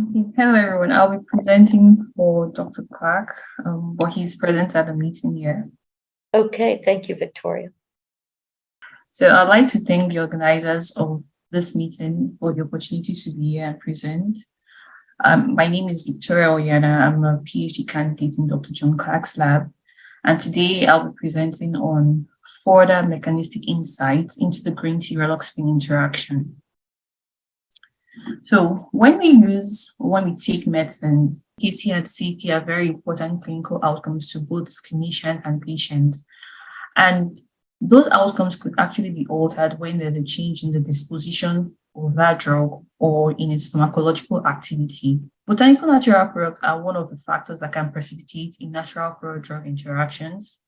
Okay. Hello, everyone. I'll be presenting for Dr. Clark, but he's present at the meeting here. Okay, thank you, Victoria. So I'd like to thank the organizers of this meeting for the opportunity to be here and present. My name is Victoria Oyanna. I'm a PhD candidate in Dr. John Clark's lab. And today I'll be presenting on further mechanistic insights into the green tea reloxifene interaction. So when we take medicines, efficacy and safety are very important clinical outcomes to both clinicians and patients. And those outcomes could actually be altered when there's a change in the disposition of that drug or in its pharmacological activity. Botanical natural products are one of the factors that can precipitate in natural product-drug interactions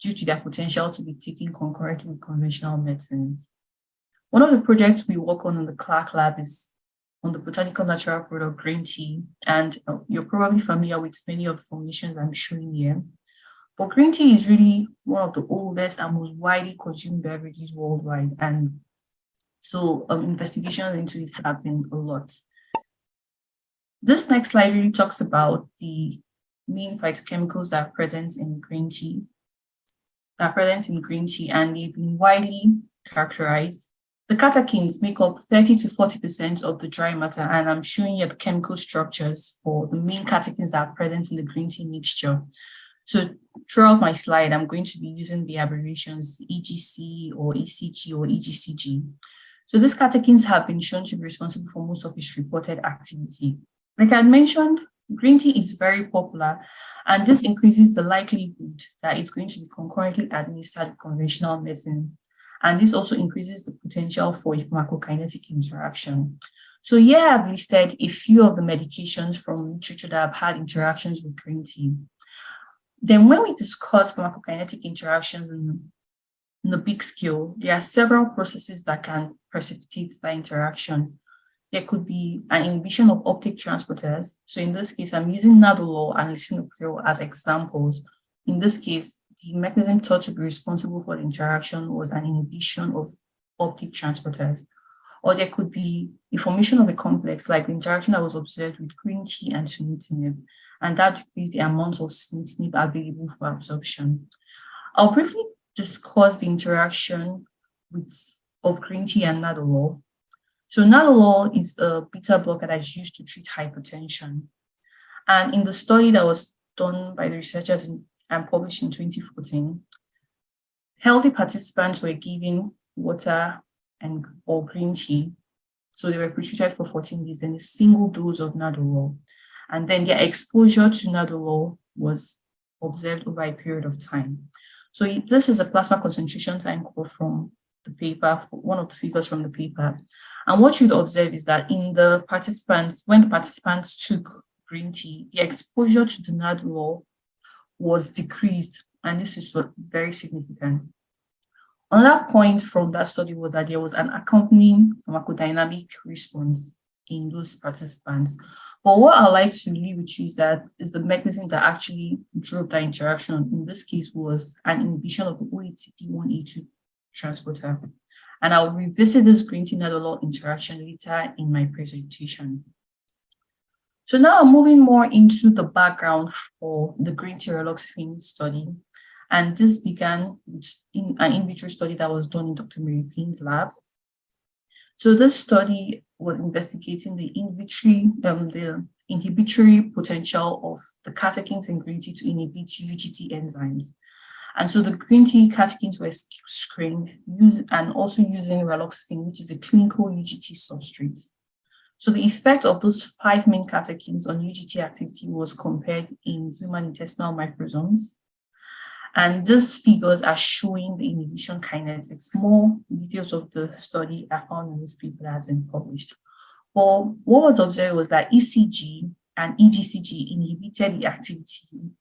due to their potential to be taken concurrently with conventional medicines. One of the projects we work on in the Clark lab is on the botanical natural product green tea, and you're probably familiar with many of the formulations I'm showing here. But green tea is really one of the oldest and most widely consumed beverages worldwide, and so investigations into it have been a lot. This next slide really talks about the main phytochemicals that are present in green tea, and they've been widely characterized. The catechins make up 30 to 40% of the dry matter, and I'm showing you the chemical structures for the main catechins that are present in the green tea mixture. So throughout my slide, I'm going to be using the abbreviations EGC or ECG or EGCG. So these catechins have been shown to be responsible for most of its reported activity. Like I mentioned, green tea is very popular, and this increases the likelihood that it's going to be concurrently administered with conventional medicines. And this also increases the potential for a pharmacokinetic interaction. So here I've listed a few of the medications from literature that have had interactions with green tea. Then when we discuss pharmacokinetic interactions in the big scale, there are several processes that can precipitate that interaction. There could be an inhibition of uptake transporters. So in this case, I'm using nadolol and lisinopril as examples. In this case, the mechanism thought to be responsible for the interaction was an inhibition of uptake transporters. Or there could be a formation of a complex, like the interaction that was observed with green tea and sunitinib, and that decreased the amount of sunitinib available for absorption. I'll briefly discuss the interaction of green tea and nadolol. So nadolol is a beta blocker that is used to treat hypertension. And in the study that was done by the researchers and published in 2014, healthy participants were given water or green tea. So they were pre-treated for 14 days and a single dose of nadolol. And then their exposure to nadolol was observed over a period of time. So this is a plasma concentration time curve from the paper, one of the figures from the paper. And what you'd observe is that in the participants, when the participants took green tea, the exposure to the nadolol was decreased, and this is very significant. Another point from that study was that there was an accompanying pharmacodynamic response in those participants. But what I'd like to leave with you is the mechanism that actually drove that interaction. In this case, was an inhibition of the OATP1A2 transporter. And I'll revisit this green tea nadolol interaction later in my presentation. So now I'm moving more into the background for the green tea reloxifene study. And this began in an in vitro study that was done in Dr. Mary Queen's lab. So this study was investigating the inhibitory potential of the catechins in green tea to inhibit UGT enzymes. And so the green tea catechins were screened and also using reloxifene, which is a clinical UGT substrate. So the effect of those 5 main catechins on UGT activity was compared in human intestinal microsomes. And these figures are showing the inhibition kinetics. More details of the study are found in this paper that has been published. But what was observed was that ECG and EGCG inhibited the activity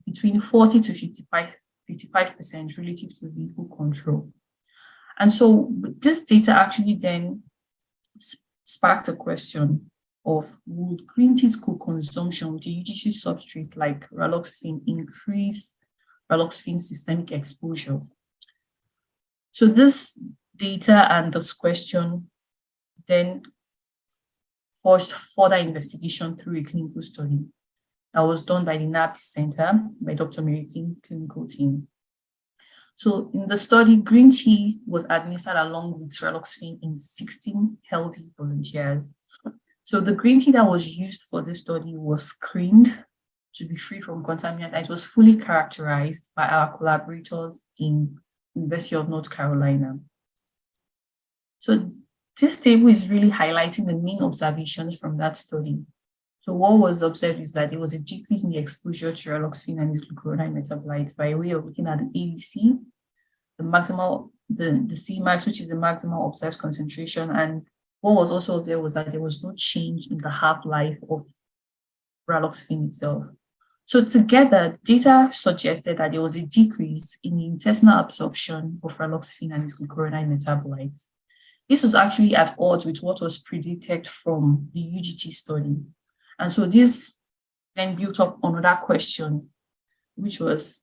between 40 to 55% relative to the vehicle control. And so this data actually then sparked a question of, would green tea's co-consumption with a UGC substrate like reloxifene increase reloxifene systemic exposure? So this data and this question then forged further investigation through a clinical study that was done by the NAPS Center by Dr. Mary King's clinical team. So in the study, green tea was administered along with raloxifene in 16 healthy volunteers. So the green tea that was used for this study was screened to be free from contaminants. It was fully characterized by our collaborators in University of North Carolina. So this table is really highlighting the main observations from that study. So what was observed is that there was a decrease in the exposure to raloxifene and its glucuronide metabolites by way of looking at the ABC, the maximal, the Cmax, which is the maximal observed concentration. And what was also observed was that there was no change in the half-life of raloxifene itself. So together, data suggested that there was a decrease in the intestinal absorption of raloxifene and its glucuronide metabolites. This was actually at odds with what was predicted from the UGT study. And so this then built up another question, which was,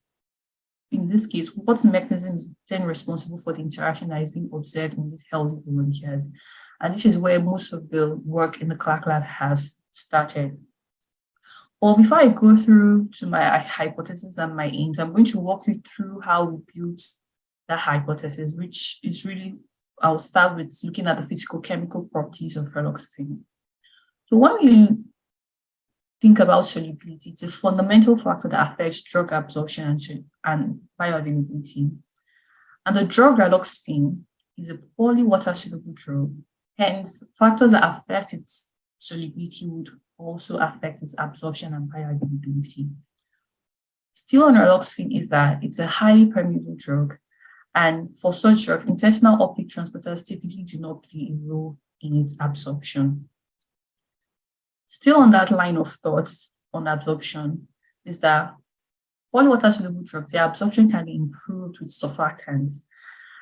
in this case, what mechanism is then responsible for the interaction that is being observed in these healthy volunteers? And this is where most of the work in the Clark lab has started. Well, before I go through to my hypothesis and my aims, I'm going to walk you through how we built that hypothesis, which is really, I'll start with looking at the physicochemical properties of raloxifene. So when we think about solubility, it's a fundamental factor that affects drug absorption and bioavailability. And the drug raloxifene is a poorly water-soluble drug. Hence, factors that affect its solubility would also affect its absorption and bioavailability. Still on raloxifene is that it's a highly permeable drug. And for such drug, intestinal uptake transporters typically do not play a role in its absorption. Still on that line of thought on absorption is that polywater-soluble drugs, their absorption can be improved with surfactants.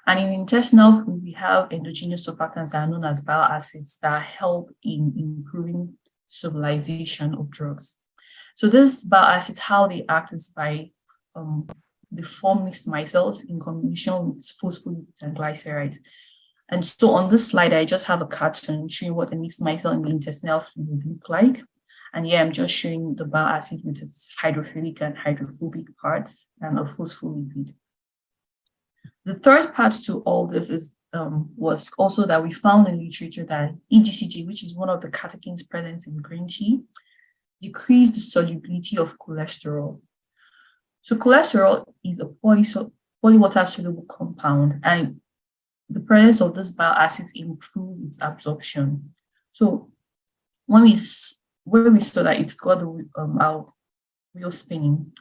And in intestinal food, we have endogenous surfactants that are known as bile acids that help in improving solubilization of drugs. So this bile acids, how they act is by they form mixed micelles in combination with phospholipids and glycerides. And so on this slide, I just have a cartoon showing what a mixed micelle in the intestinal fluid would look like. And here I'm just showing the bile acid with its hydrophilic and hydrophobic parts and a phospholipid. The third part to all this is was also that we found in literature that EGCG, which is one of the catechins present in green tea, decreased the solubility of cholesterol. So cholesterol is a polywater-soluble compound, and the presence of this bile acids improves its absorption. So when we saw that it's got our wheel spinning,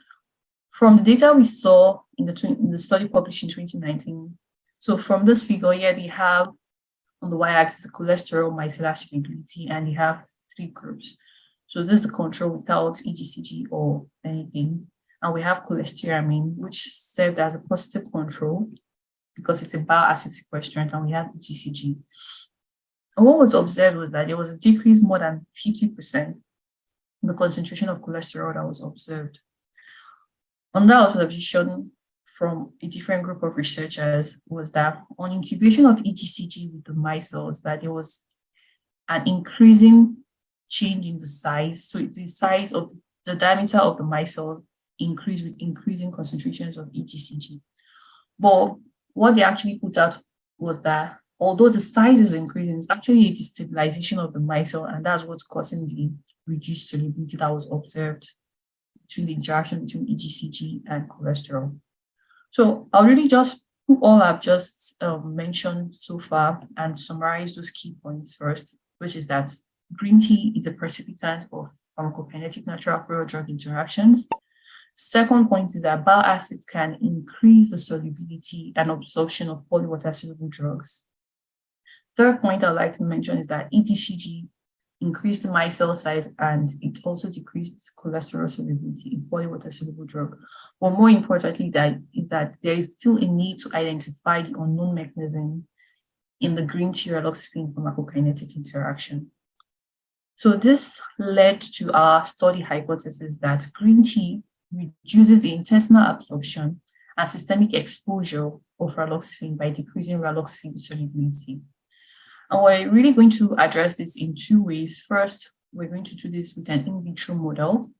from the data we saw in the study published in 2019, so from this figure here, they have on the y-axis the cholesterol micellar solubility, and they have three groups. So this is the control without EGCG or anything. And we have cholestyramine, which served as a positive control because it's a bile acid sequestrant, and we have EGCG. And what was observed was that there was a decrease more than 50% in the concentration of cholesterol that was observed. Another observation from a different group of researchers was that on incubation of EGCG with the micelles, that there was an increasing change in the size. So the size of the diameter of the micelle increased with increasing concentrations of EGCG. But what they actually put out was that although the size is increasing, it's actually a destabilization of the micelle, and that's what's causing the reduced solubility that was observed between the interaction between EGCG and cholesterol. So I'll really just put all I've just mentioned so far and summarize those key points first, which is that green tea is a precipitant of pharmacokinetic natural oral drug interactions. Second point is that bile acids can increase the solubility and absorption of polywater-soluble drugs. Third point I'd like to mention is that EGCG increased the micelle size, and it also decreased cholesterol solubility in polywater-soluble drug. But more importantly, that there is still a need to identify the unknown mechanism in the green tea raloxifene pharmacokinetic interaction. So this led to our study hypothesis that green tea reduces the intestinal absorption and systemic exposure of raloxifene by decreasing raloxifene solubility. And we're really going to address this in two ways. First, we're going to do this with an in vitro model,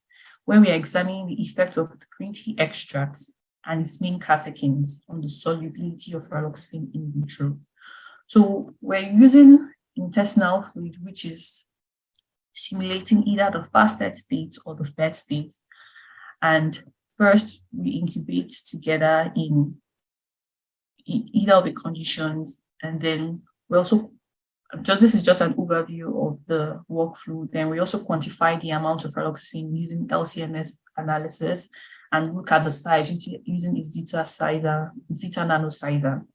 where we are examining the effect of the green tea extract and its main catechins on the solubility of raloxifene in vitro. So we're using intestinal fluid, which is simulating either the fasted state or the fed state. And first, we incubate together in either of the conditions. And then we also, this is just an overview of the workflow. Then we also quantify the amount of raloxifene using LCMS analysis and look at the size using its zeta nanosizer.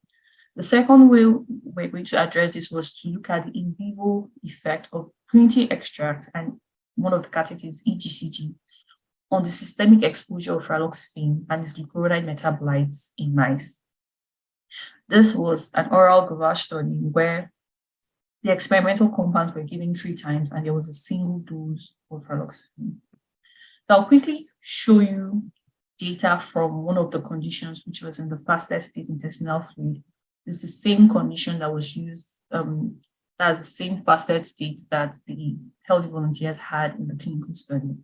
The second way we're going to address this was to look at the in vivo effect of green tea extract and one of the catechins, EGCG, on the systemic exposure of raloxifene and its glucuronide metabolites in mice. This was an oral gavage study where the experimental compounds were given 3 times and there was a single dose of raloxifene. I'll quickly show you data from one of the conditions, which was in the fasted state intestinal fluid. It's the same condition that was used, that's the same fasted state that the healthy volunteers had in the clinical study.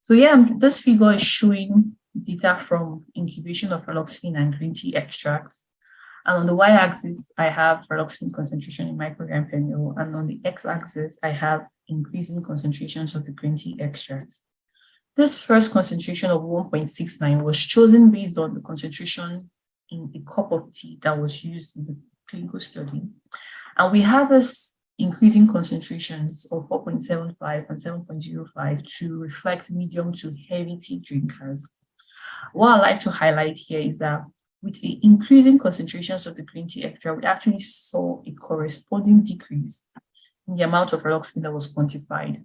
So yeah, this figure is showing data from incubation of raloxifene and green tea extracts. And on the y-axis, I have raloxifene concentration in microgram per ml. And on the x-axis, I have increasing concentrations of the green tea extracts. This first concentration of 1.69 was chosen based on the concentration in a cup of tea that was used in the clinical study. And we have this increasing concentrations of 4.75 and 7.05 to reflect medium to heavy tea drinkers. What I'd like to highlight here is that with the increasing concentrations of the green tea extract, we actually saw a corresponding decrease in the amount of raloxifene that was quantified,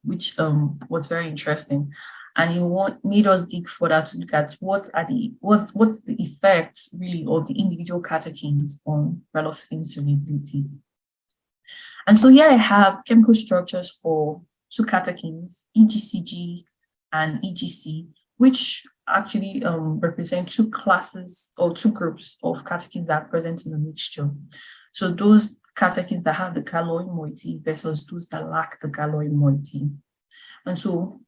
which was very interesting. And it made us dig further to look at what's the effects really of the individual catechins on raloxifene solubility. And so here I have chemical structures for 2 catechins, EGCG and EGC, which actually represent 2 classes or 2 groups of catechins that are present in the mixture. So those catechins that have the colloid moiety versus those that lack the colloid moiety. And so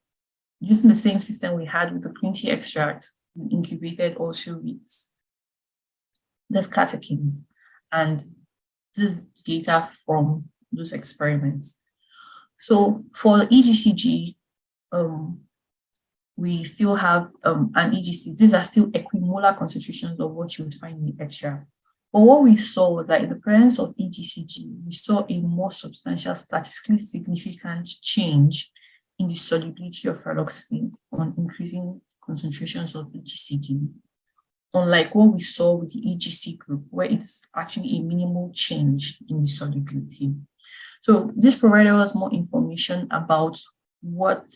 using the same system we had with the green tea extract, we incubated also with these catechins and this data from those experiments. So for the EGCG, we still have an EGC. These are still equimolar concentrations of what you would find in the extract. But what we saw was that in the presence of EGCG, we saw a more substantial, statistically significant change in the solubility of raloxifene on increasing concentrations of EGCG, unlike what we saw with the EGC group, where it's actually a minimal change in the solubility. So this provided us more information about what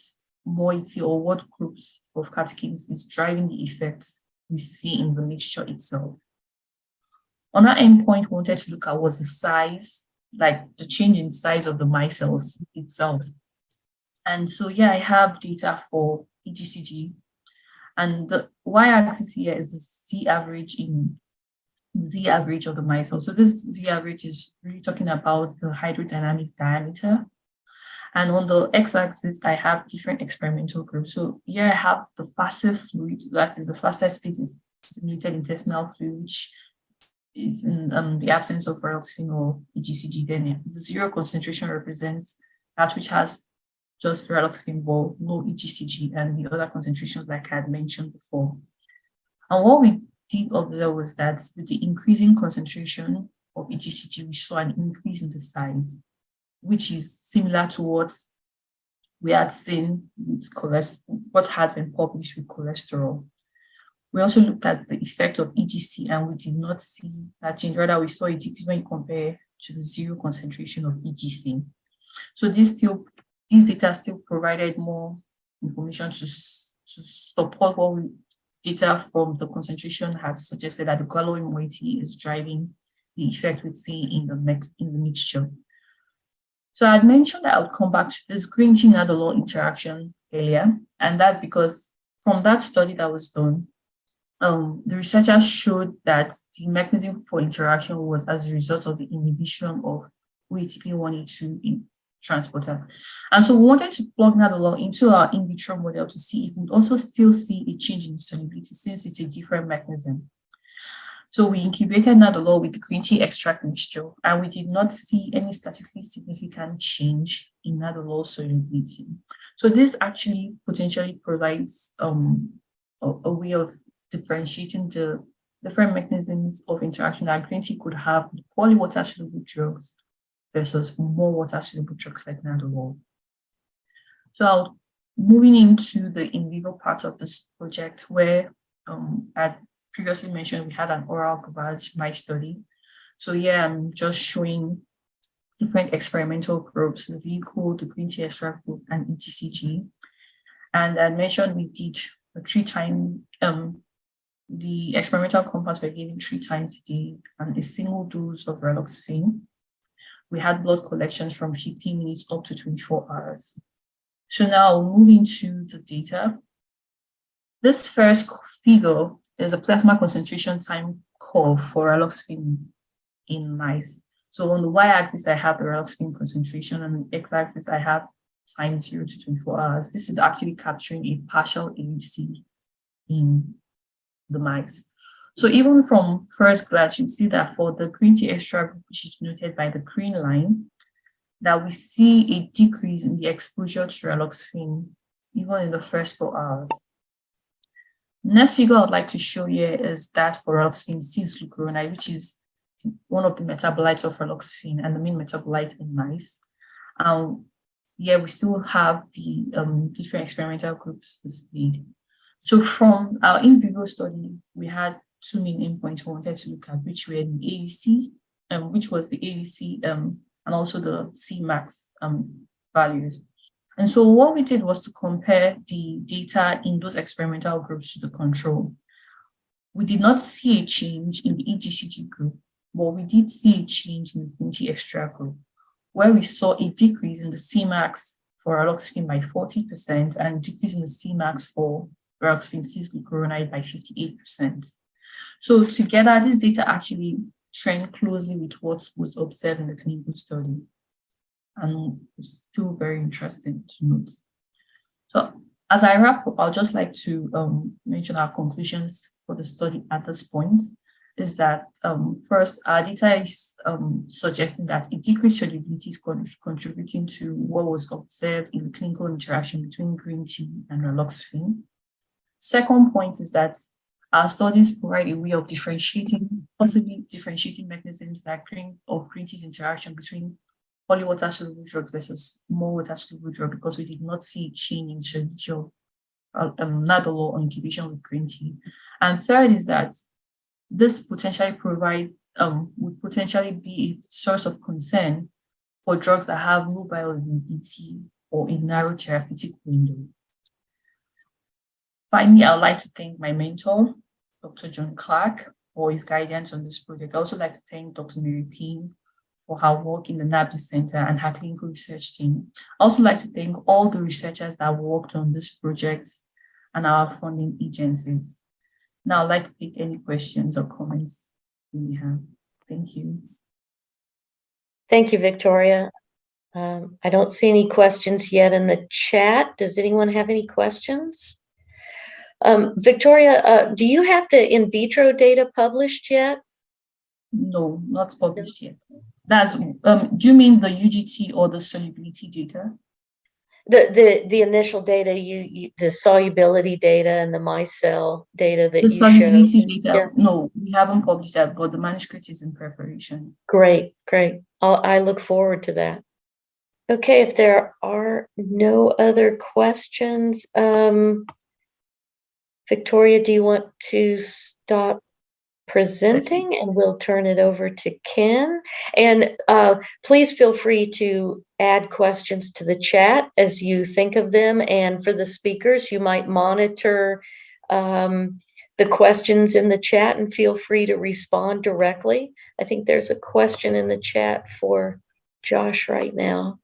moiety or what groups of catechins is driving the effects we see in the mixture itself. On our endpoint, we wanted to look at was the size, like the change in size of the micelles itself. And so yeah, I have data for EGCG, and the y-axis here is the Z average of the micelle. So this Z average is really talking about the hydrodynamic diameter. And on the x-axis, I have different experimental groups. So here I have the passive fluid, that is the fastest state is simulated intestinal fluid, which is in the absence of raloxifene or EGCG. Then the 0 concentration represents that which has just raloxifene, but no EGCG, and the other concentrations like I had mentioned before. And what we did observe was that with the increasing concentration of EGCG, we saw an increase in the size, which is similar to what we had seen with what has been published with cholesterol. We also looked at the effect of EGC, and we did not see that change. Rather, we saw a decrease when you compare to the 0 concentration of EGC. So these data still provided more information to support what data from the concentration had suggested that the colloid moiety is driving the effect we see in the mixture. So I had mentioned that I would come back to this green tea nadolol interaction earlier, and that's because from that study that was done, The researchers showed that the mechanism for interaction was as a result of the inhibition of OATP1A2 in transporter. And so we wanted to plug nadolol into our in vitro model to see if we would also still see a change in solubility since it's a different mechanism. So we incubated nadolol with the green tea extract mixture, and we did not see any statistically significant change in nadolol solubility. So this actually potentially provides a way of differentiating the different mechanisms of interaction that green tea could have with poorly water-soluble drugs versus more water-soluble drugs like nadolol. So moving into the in vivo part of this project, where I previously mentioned we had an oral gavage mice study. So yeah, I'm just showing different experimental groups, the vehicle, the green tea extract group, and ETCG. And I mentioned we did a 3 times, the experimental compounds were given 3 times a day and a single dose of raloxifene. We had blood collections from 15 minutes up to 24 hours. So now moving to the data. This first figure is a plasma concentration time curve for raloxifene in mice. So on the y-axis, I have the raloxifene concentration, and on the x-axis, I have time 0 to 24 hours. This is actually capturing a partial AUC in the mice. So even from first glance, you see that for the green tea extract, which is denoted by the green line, that we see a decrease in the exposure to raloxifene even in the first 4 hours. Next figure I'd like to show here is that for raloxifene cis-glucuronide, which is one of the metabolites of raloxifene and the main metabolite in mice. Here we still have the different experimental groups displayed. So from our in vivo study, we had 2 main endpoints we wanted to look at, which were the AUC, which was the AUC and also the Cmax values. And so what we did was to compare the data in those experimental groups to the control. We did not see a change in the EGCG group, but we did see a change in the green tea extract group, where we saw a decrease in the Cmax for raloxifene by 40% and decrease in the Cmax for raloxifene cis-glucuronide by 58%. So together, this data actually trend closely with what was observed in the clinical study. And it's still very interesting to note. So as I wrap up, I'd just like to mention our conclusions for the study at this point. Is that first, our data is suggesting that a decreased solubility is contributing to what was observed in the clinical interaction between green tea and raloxifene. Second point is that our studies provide a way of possibly differentiating mechanisms that of green tea's interaction between polywater soluble drugs versus more water soluble drug, because we did not see a change in solubility of nadolol on incubation with green tea. And third is that this potentially would potentially be a source of concern for drugs that have low bioavailability or a narrow therapeutic window. Finally, I'd like to thank my mentor, Dr. John Clark, for his guidance on this project. I also like to thank Dr. Mary Payne for her work in the NABDI Center and her clinical research team. I also like to thank all the researchers that worked on this project and our funding agencies. Now, I'd like to take any questions or comments you may have. Thank you. Thank you, Victoria. I don't see any questions yet in the chat. Does anyone have any questions? Victoria, do you have the in vitro data published yet? No, not published yet. That's do you mean the UGT or the solubility data? The initial data, the solubility data and the mice cell data that the you showed. The solubility data, yeah. No, we haven't published that, but the manuscript is in preparation. Great. I look forward to that. Okay, if there are no other questions, Victoria, do you want to stop presenting and we'll turn it over to Ken? And please feel free to add questions to the chat as you think of them. And for the speakers, you might monitor the questions in the chat and feel free to respond directly. I think there's a question in the chat for Josh right now.